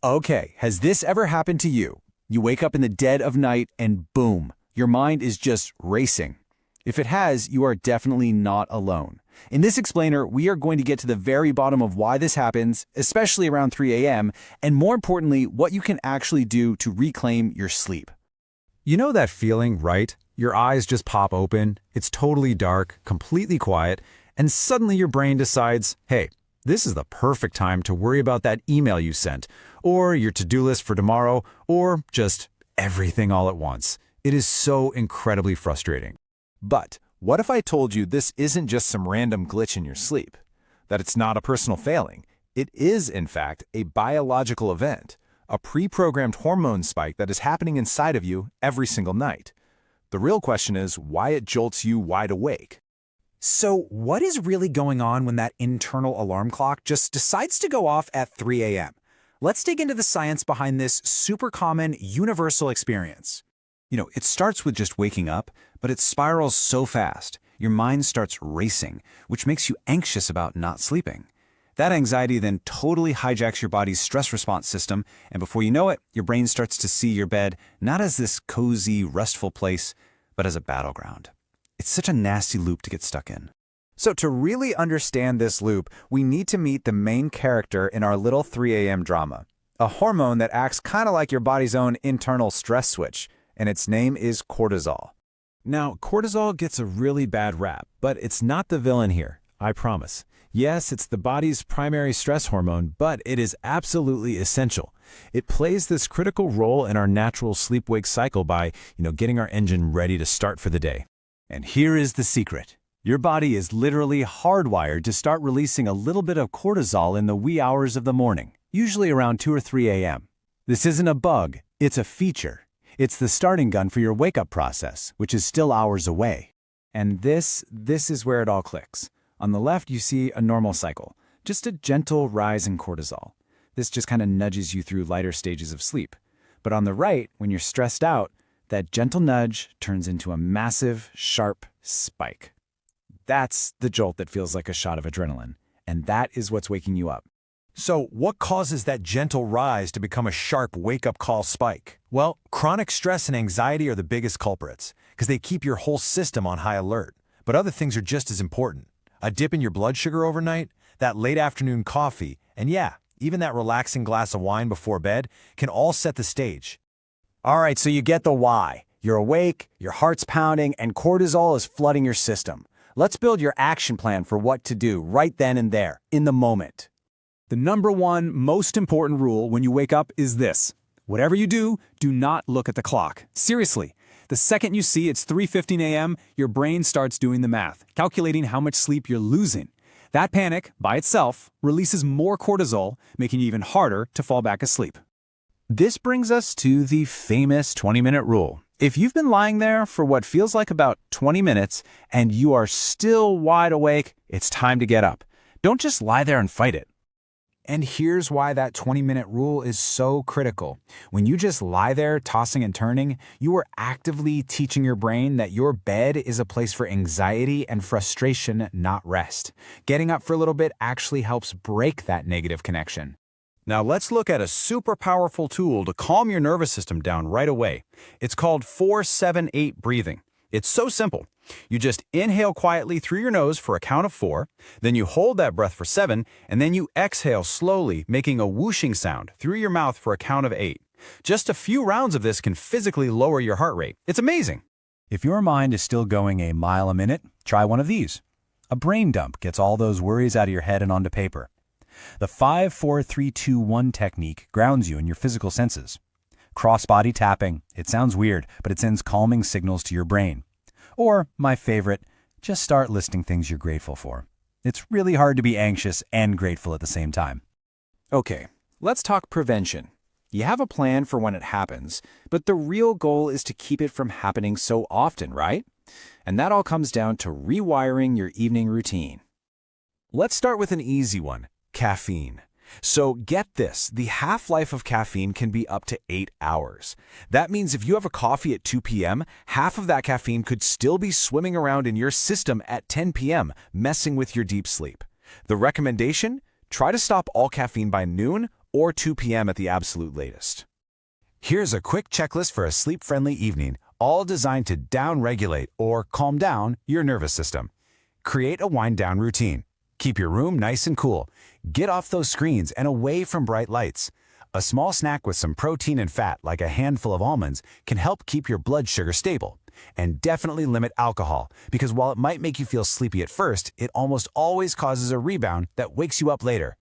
Okay, has this ever happened to you? You wake up in the dead of night and boom, your mind is just racing. If it has, you are definitely not alone. In this explainer, we are going to get to the very bottom of why this happens, especially around 3 a.m., and more importantly, what you can actually do to reclaim your sleep. You know that feeling, right? Your eyes just pop open, it's totally dark, completely quiet, and suddenly your brain decides, hey, this is the perfect time to worry about that email you sent, or your to-do list for tomorrow, or just everything all at once. It is so incredibly frustrating. But what if I told you this isn't just some random glitch in your sleep? That it's not a personal failing. It is, in fact, a biological event, a pre-programmed hormone spike that is happening inside of you every single night. The real question is why it jolts you wide awake. So what is really going on when that internal alarm clock just decides to go off at 3 a.m.? Let's dig into the science behind this super common universal experience. It starts with just waking up, but it spirals so fast. Your mind starts racing, which makes you anxious about not sleeping. That anxiety then totally hijacks your body's stress response system, and before you know it, your brain starts to see your bed not as this cozy, restful place, but as a battleground. It's such a nasty loop to get stuck in. So to really understand this loop, we need to meet the main character in our little 3 a.m. drama, a hormone that acts kind of like your body's own internal stress switch, and its name is cortisol. Now, cortisol gets a really bad rap, but it's not the villain here, I promise. Yes, it's the body's primary stress hormone, but it is absolutely essential. It plays this critical role in our natural sleep-wake cycle by, getting our engine ready to start for the day. And here is the secret. Your body is literally hardwired to start releasing a little bit of cortisol in the wee hours of the morning, usually around 2 or 3 a.m. This isn't a bug, it's a feature. It's the starting gun for your wake-up process, which is still hours away. And this is where it all clicks. On the left, you see a normal cycle, just a gentle rise in cortisol. This just kind of nudges you through lighter stages of sleep. But on the right, when you're stressed out, that gentle nudge turns into a massive, sharp spike. That's the jolt that feels like a shot of adrenaline, and that is what's waking you up. So what causes that gentle rise to become a sharp wake-up call spike? Well, chronic stress and anxiety are the biggest culprits, because they keep your whole system on high alert. But other things are just as important. A dip in your blood sugar overnight, that late afternoon coffee, and yeah, even that relaxing glass of wine before bed can all set the stage. All right, so you get the why. You're awake, your heart's pounding, and cortisol is flooding your system. Let's build your action plan for what to do right then and there, in the moment. The number one most important rule when you wake up is this. Whatever you do, do not look at the clock. Seriously. The second you see it's 3:15 a.m., your brain starts doing the math, calculating how much sleep you're losing. That panic, by itself, releases more cortisol, making it even harder to fall back asleep. This brings us to the famous 20-minute rule. If you've been lying there for what feels like about 20 minutes and you are still wide awake, it's time to get up. Don't just lie there and fight it. And here's why that 20-minute rule is so critical. When you just lie there tossing and turning, you are actively teaching your brain that your bed is a place for anxiety and frustration, not rest. Getting up for a little bit actually helps break that negative connection. Now let's look at a super powerful tool to calm your nervous system down right away. It's called 4-7-8 breathing. It's so simple. You just inhale quietly through your nose for a count of 4, then you hold that breath for 7, and then you exhale slowly, making a whooshing sound through your mouth for a count of 8. Just a few rounds of this can physically lower your heart rate. It's amazing. If your mind is still going a mile a minute, try one of these. A brain dump gets all those worries out of your head and onto paper. The 5-4-3-2-1 technique grounds you in your physical senses. Cross-body tapping. It sounds weird, but it sends calming signals to your brain. Or, my favorite, just start listing things you're grateful for. It's really hard to be anxious and grateful at the same time. Okay, let's talk prevention. You have a plan for when it happens, but the real goal is to keep it from happening so often, right? And that all comes down to rewiring your evening routine. Let's start with an easy one, caffeine. So get this, the half-life of caffeine can be up to 8 hours. That means if you have a coffee at 2 p.m., half of that caffeine could still be swimming around in your system at 10 p.m., messing with your deep sleep. The recommendation? Try to stop all caffeine by noon or 2 p.m. at the absolute latest. Here's a quick checklist for a sleep-friendly evening, all designed to downregulate or calm down your nervous system. Create a wind-down routine. Keep your room nice and cool. Get off those screens and away from bright lights. A small snack with some protein and fat, like a handful of almonds, can help keep your blood sugar stable. And definitely limit alcohol, because while it might make you feel sleepy at first, it almost always causes a rebound that wakes you up later.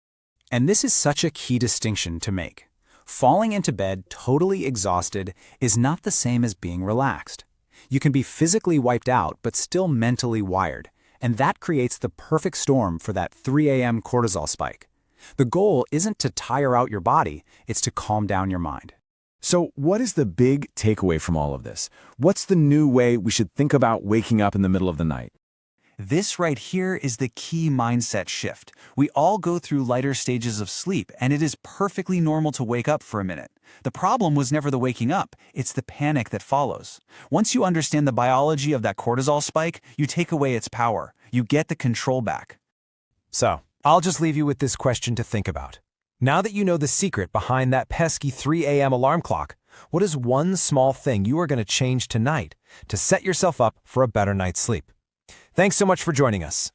And this is such a key distinction to make. Falling into bed totally exhausted is not the same as being relaxed. You can be physically wiped out but still mentally wired, and that creates the perfect storm for that 3 a.m. cortisol spike. The goal isn't to tire out your body, it's to calm down your mind. So what is the big takeaway from all of this? What's the new way we should think about waking up in the middle of the night? This right here is the key mindset shift. We all go through lighter stages of sleep, and it is perfectly normal to wake up for a minute. The problem was never the waking up, it's the panic that follows. Once you understand the biology of that cortisol spike, you take away its power. You get the control back. So, I'll just leave you with this question to think about. Now that you know the secret behind that pesky 3 a.m. alarm clock, what is one small thing you are going to change tonight to set yourself up for a better night's sleep? Thanks so much for joining us.